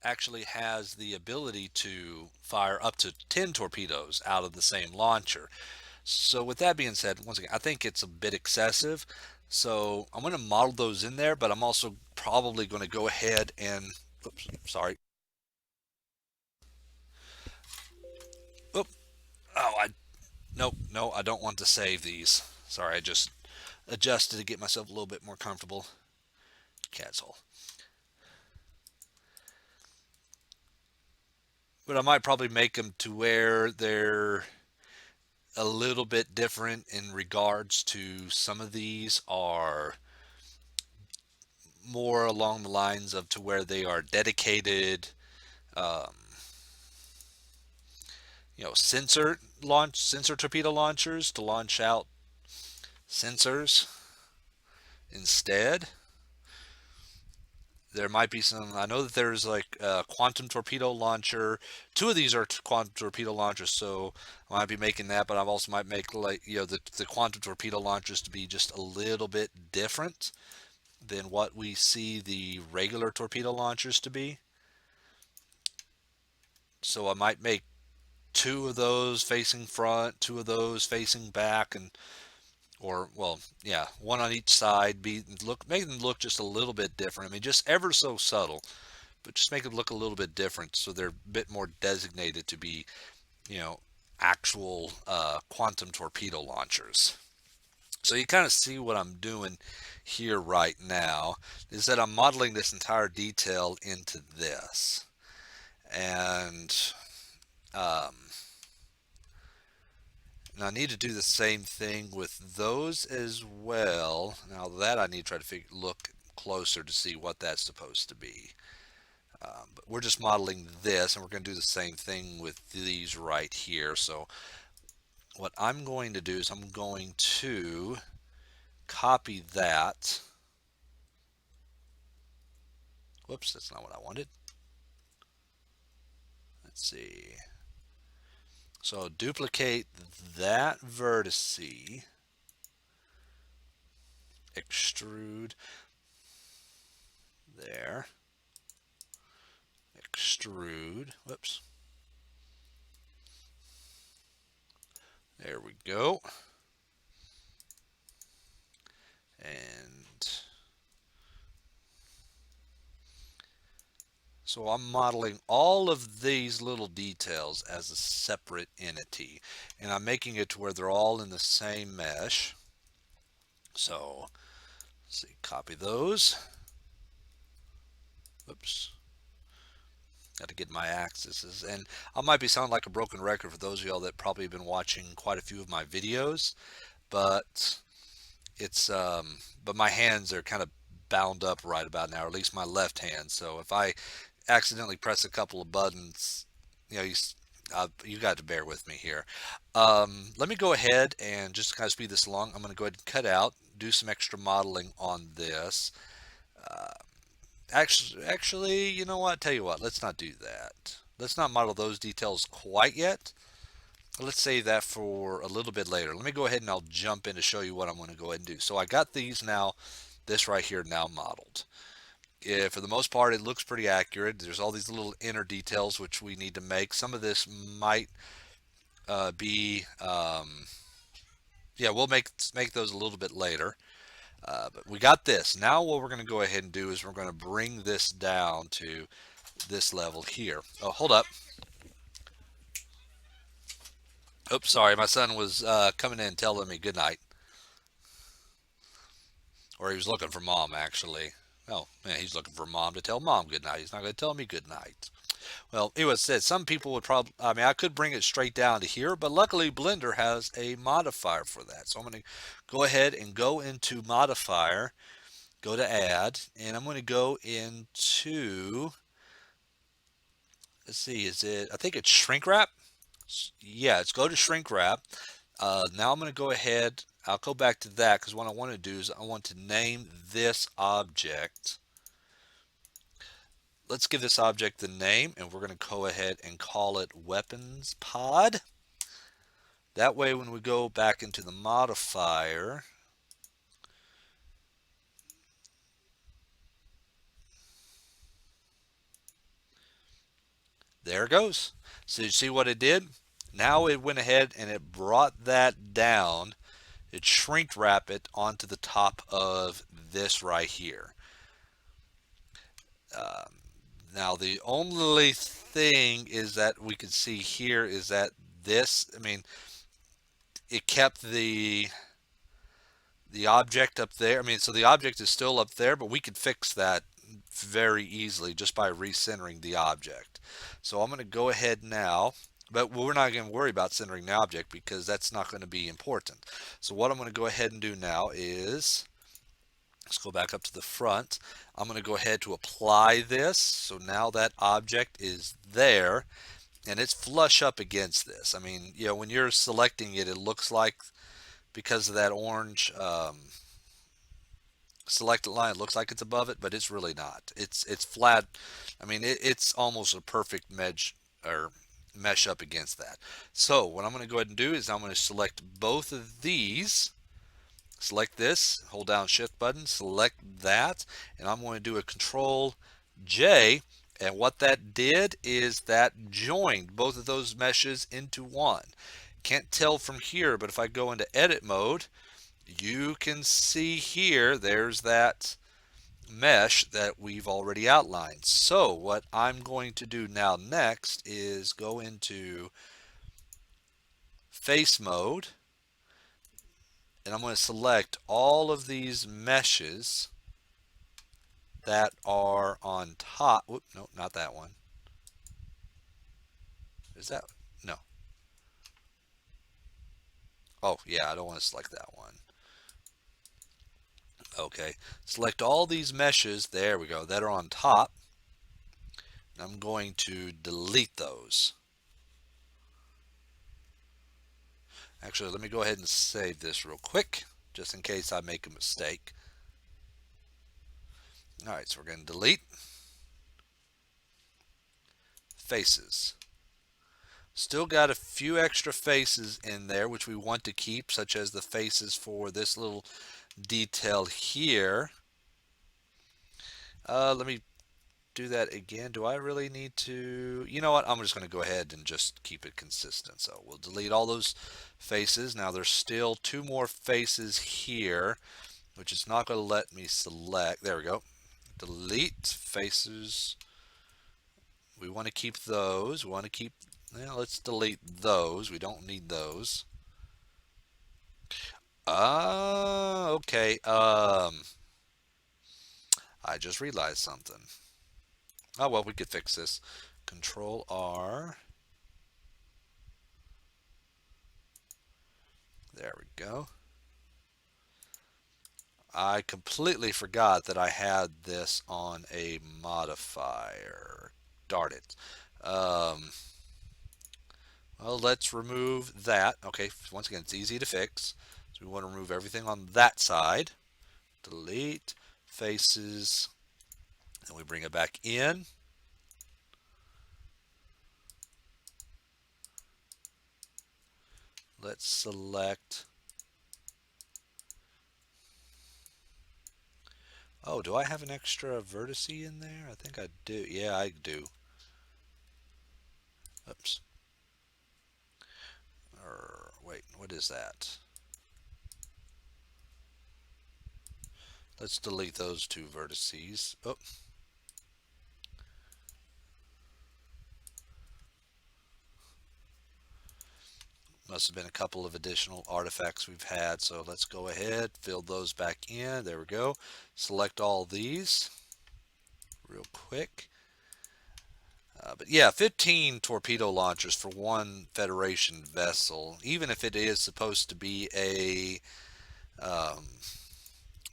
actually has the ability to fire up to 10 torpedoes out of the same launcher. So with that being said, once again, I think it's a bit excessive. So I'm going to model those in there, but I'm also probably going to go ahead and, oops, sorry. Oop, oh, nope, no, I don't want to save these. Sorry, I just adjusted to get myself a little bit more comfortable. Cat's hole. But I might probably make them to where they're a little bit different in regards to some of these are more along the lines of to where they are dedicated, um, sensor torpedo launchers to launch out sensors instead. There might be some. I know that there's like a quantum torpedo launcher. Two of these are quantum torpedo launchers, so I might be making that. But I also might make like the quantum torpedo launchers to be just a little bit different than what we see the regular torpedo launchers to be. So I might make two of those facing front, two of those facing back, and or well, yeah, one on each side. Make them look just a little bit different. I mean, just ever so subtle, but just make them look a little bit different, so they're a bit more designated to be, you know, actual quantum torpedo launchers. So you kind of see what I'm doing here right now is that I'm modeling this entire detail into this. And um, and I need to do the same thing with those as well. Now that I need to try to look closer to see what that's supposed to be. But we're just modeling this, and we're going to do the same thing with these right here. So what I'm going to do is I'm going to copy that. Whoops, that's not what I wanted. Let's see. So duplicate that vertice, extrude there, extrude, whoops, there we go. And so I'm modeling all of these little details as a separate entity, and I'm making it to where they're all in the same mesh. So let's see, copy those. Oops. Got to get my axes. And I might be sounding like a broken record for those of y'all that probably have been watching quite a few of my videos, but it's but my hands are kind of bound up right about now, or at least my left hand. So if I accidentally press a couple of buttons, you know, you got to bear with me here. Let me go ahead and just kind of speed this along. I'm going to go ahead and cut out, do some extra modeling on this. Uh, actually, you know what? Tell you what, let's not do that. Let's not model those details quite yet. Let's save that for a little bit later. Let me go ahead and I'll jump in to show you what I'm going to go ahead and do. So I got these now, this right here now modeled. For the most part, it looks pretty accurate. There's all these little inner details which we need to make. Some of this might be, yeah, we'll make those a little bit later. But we got this. Now what we're going to go ahead and do is we're going to bring this down to this level here. Oh, hold up. Oops, sorry. My son was coming in telling me good night. Or he was looking for mom, actually. Oh, man, he's looking for mom to tell mom good night. He's not going to tell me good night. Well, it was said some people would probably, I mean, I could bring it straight down to here, but luckily Blender has a modifier for that. So I'm going to go ahead and go into modifier, go to add, and I'm going to go into, let's see, I think it's Shrinkwrap. Yeah, let's go to Shrinkwrap. Now I'm going to go ahead, I'll go back to that because what I want to do is I want to name this object. Let's give this object the name, and we're going to go ahead and call it weapons pod. That way when we go back into the modifier, There it goes. So you see what it did? Now it went ahead and it brought that down. It shrink wrap it onto the top of this right here. Um, Now the only thing is that we can see here is that this, I mean, it kept the object up there. I mean, so the object is still up there, but we could fix that very easily just by recentering the object. So I'm going to go ahead now, but we're not going to worry about centering the object because that's not going to be important. So what I'm going to go ahead and do now is, let's go back up to the front. I'm going to go ahead to apply this. So now that object is there and it's flush up against this. I mean, you know, when you're selecting it, it looks like because of that orange selected line, it looks like it's above it, but it's really not. It's flat. I mean, it's almost a perfect mesh up against that. So what I'm going to go ahead and do is I'm going to select both of these. Select this, hold down shift button, select that, and I'm going to do a control J. And what that did is that joined both of those meshes into one. Can't tell from here, but if I go into edit mode, you can see here, there's that mesh that we've already outlined. So what I'm going to do now next is go into face mode, and I'm going to select all of these meshes that are on top. Whoop, no, not that one. Is that? No. Oh, yeah, I don't want to select that one. Okay, select all these meshes, there we go, that are on top. I'm going to delete those. Actually, let me go ahead and save this real quick, just in case I make a mistake. Alright, so we're going to delete faces. Still got a few extra faces in there, which we want to keep, such as the faces for this little detail here. Let me do that again. Do I really need to? You know what? I'm just going to go ahead and just keep it consistent. So we'll delete all those faces. Now there's still two more faces here, which is not going to let me select. There we go. Delete faces. We want to keep those. We want to keep, well, let's delete those. We don't need those. Okay. I just realized something. Oh, well, we could fix this. Control R. There we go. I completely forgot that I had this on a modifier. Darn it. Well, let's remove that. Okay, once again, it's easy to fix. So we want to remove everything on that side. Delete faces. And we bring it back in. Let's select. Oh, do I have an extra vertex in there? I think I do. Yeah, I do. Oops. Wait, what is that? Let's delete those two vertices. Oh, must have been a couple of additional artifacts we've had. So let's go ahead, fill those back in. There we go. Select all these real quick. But yeah, 15 torpedo launchers for one Federation vessel, even if it is supposed to be a, um,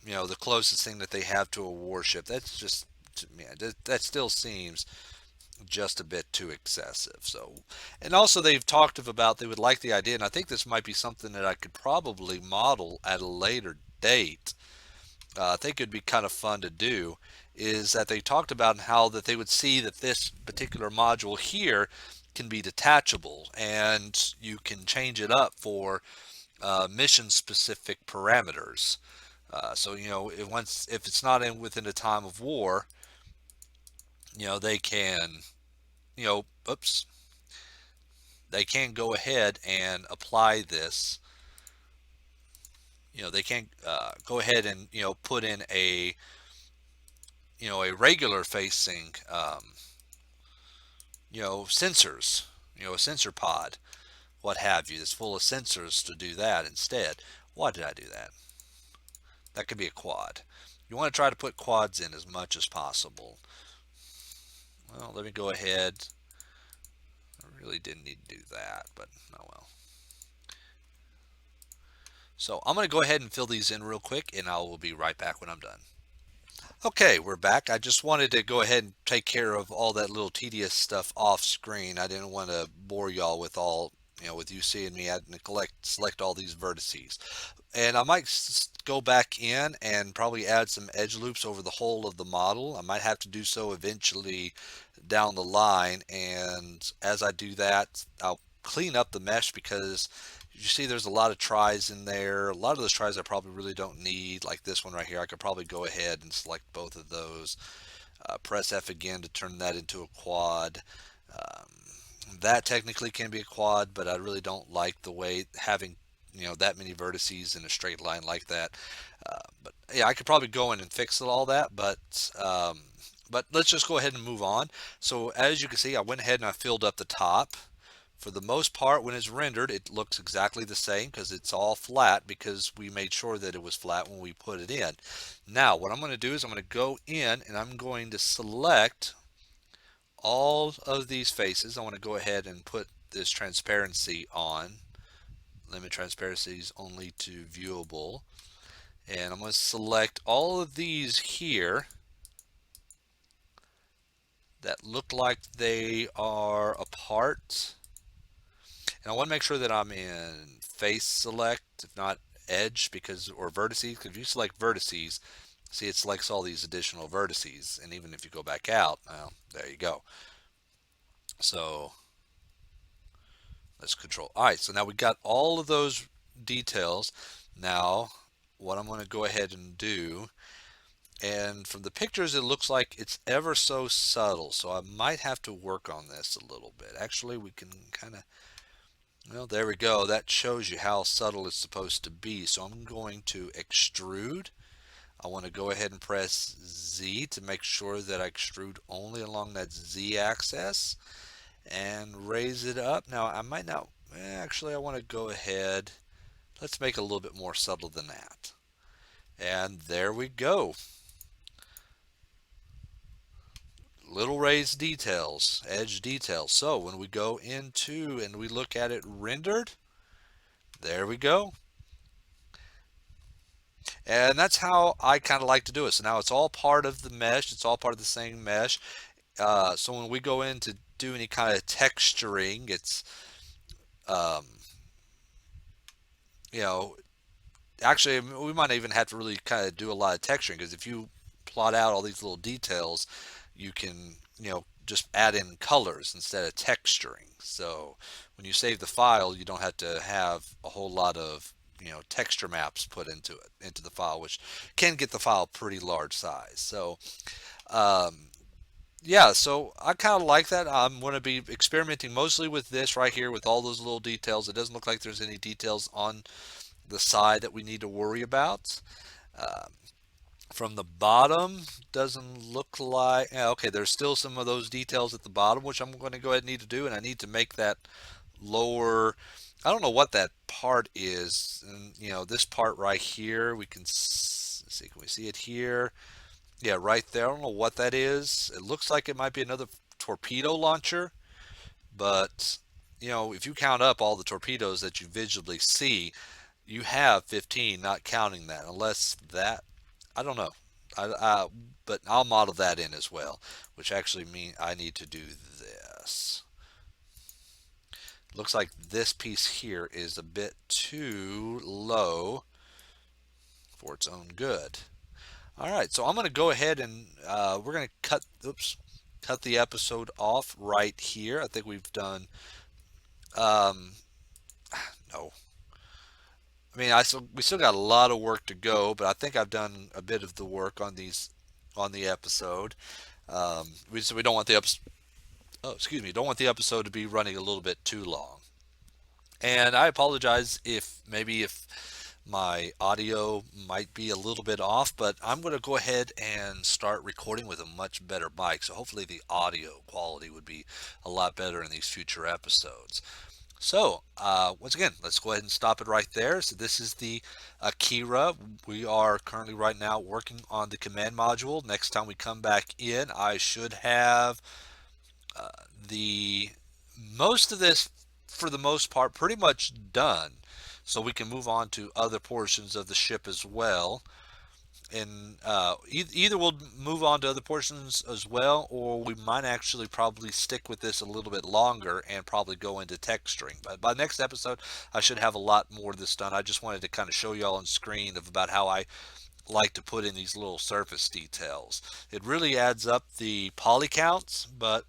you know, the closest thing that they have to a warship. That's just, man, that still seems just a bit too excessive. So, and also they've talked about they would like the idea, and I think this might be something that I could probably model at a later date. I think it'd be kind of fun to do. Is that they talked about how that they would see that this particular module here can be detachable and you can change it up for mission specific parameters. So you know, if it's not in within a time of war, you know they can oops, they can go ahead and apply this. They can go ahead and put in a regular facing sensors, a sensor pod, what have you, that's full of sensors to do that instead. Why did I do that? That could be a quad. You want to try to put quads in as much as possible. Well, let me go ahead. I really didn't need to do that, but oh well. So I'm going to go ahead and fill these in real quick, and I will be right back when I'm done. Okay, we're back. I just wanted to go ahead and take care of all that little tedious stuff off screen. I didn't want to bore y'all with with you seeing me add and select all these vertices. And I might go back in and probably add some edge loops over the whole of the model. I might have to do so eventually down the line. And as I do that, I'll clean up the mesh because you see there's a lot of tries in there. A lot of those tries I probably really don't need, like this one right here. I could probably go ahead and select both of those. Press F again to turn that into a quad. Um, that technically can be a quad, but I really don't like the way having that many vertices in a straight line like that. But yeah, I could probably go in and fix all that, but let's just go ahead and move on. So as you can see, I went ahead and I filled up the top. For the most part, when it's rendered, it looks exactly the same because it's all flat because we made sure that it was flat when we put it in. Now, what I'm going to do is I'm going to go in and I'm going to select all of these faces. I want to go ahead and put this transparency on. Limit transparencies only to viewable. And I'm going to select all of these here that look like they are apart. And I want to make sure that I'm in face select, if not edge, because or vertices. Because if you select vertices, see it selects all these additional vertices. And even if you go back out, well, there you go. So let's control. All right, so now we got all of those details. Now, what I'm going to go ahead and do, and from the pictures, it looks like it's ever so subtle. So I might have to work on this a little bit. Actually, we can kind of, well, there we go. That shows you how subtle it's supposed to be. So I'm going to extrude. I want to go ahead and press Z to make sure that I extrude only along that Z axis and raise it up. Now I might not, actually I want to go ahead, let's make it a little bit more subtle than that. And there we go. Little raised details, edge details. So when we go into and we look at it rendered, there we go. And that's how I kind of like to do it. So now it's all part of the mesh. It's all part of the same mesh. So when we go in to do any kind of texturing, it's, um, you know, actually we might even have to really kind of do a lot of texturing because if you plot out all these little details, you can, just add in colors instead of texturing. So when you save the file, you don't have to have a whole lot of texture maps put into the file, which can get the file pretty large size. So um, yeah, so I kind of like that. I'm going to be experimenting mostly with this right here with all those little details. It doesn't look like there's any details on the side that we need to worry about. Um, from the bottom, doesn't look like, yeah, okay, there's still some of those details at the bottom, which I'm going to go ahead and need to do, and I need to make that lower. I don't know what that part is. And, this part right here, we can see, can we see it here? Yeah, right there. I don't know what that is. It looks like it might be another torpedo launcher, but if you count up all the torpedoes that you visually see, you have 15, not counting that, unless that, I don't know. But I'll model that in as well, which actually means I need to do this. Looks like this piece here is a bit too low for its own good. All right, so I'm going to go ahead and we're going to cut the episode off right here. I think we've done, um, no, I mean, we still got a lot of work to go, but I think I've done a bit of the work on the episode. So we don't want the Oh, excuse me. Don't want the episode to be running a little bit too long. And I apologize if my audio might be a little bit off, but I'm going to go ahead and start recording with a much better mic. So hopefully the audio quality would be a lot better in these future episodes. So, once again, let's go ahead and stop it right there. So, this is the Akira. We are currently right now working on the command module. Next time we come back in, I should have the most of this, for the most part, pretty much done. So, we can move on to other portions of the ship as well. And either we'll move on to other portions as well, or we might actually probably stick with this a little bit longer and probably go into texturing. But by next episode, I should have a lot more of this done. I just wanted to kind of show you all on screen of about how I like to put in these little surface details. It really adds up the poly counts, but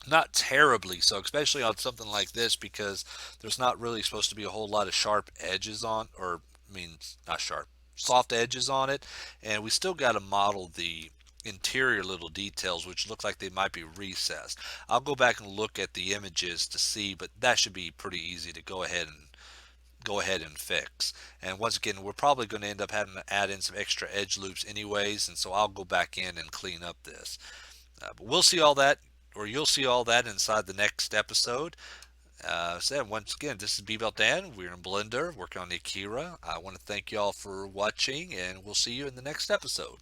not terribly so, especially on something like this, because there's not really supposed to be a whole lot of sharp edges on, or I mean, not sharp, soft edges on it, and we still got to model the interior little details, which look like they might be recessed. I'll go back and look at the images to see, but that should be pretty easy to go ahead and fix. And once again, we're probably going to end up having to add in some extra edge loops anyways, and so I'll go back in and clean up this. But we'll see all that, or you'll see all that inside the next episode. So once again, this is B-Belt Dan. We're in Blender, working on the Akira. I want to thank you all for watching, and we'll see you in the next episode.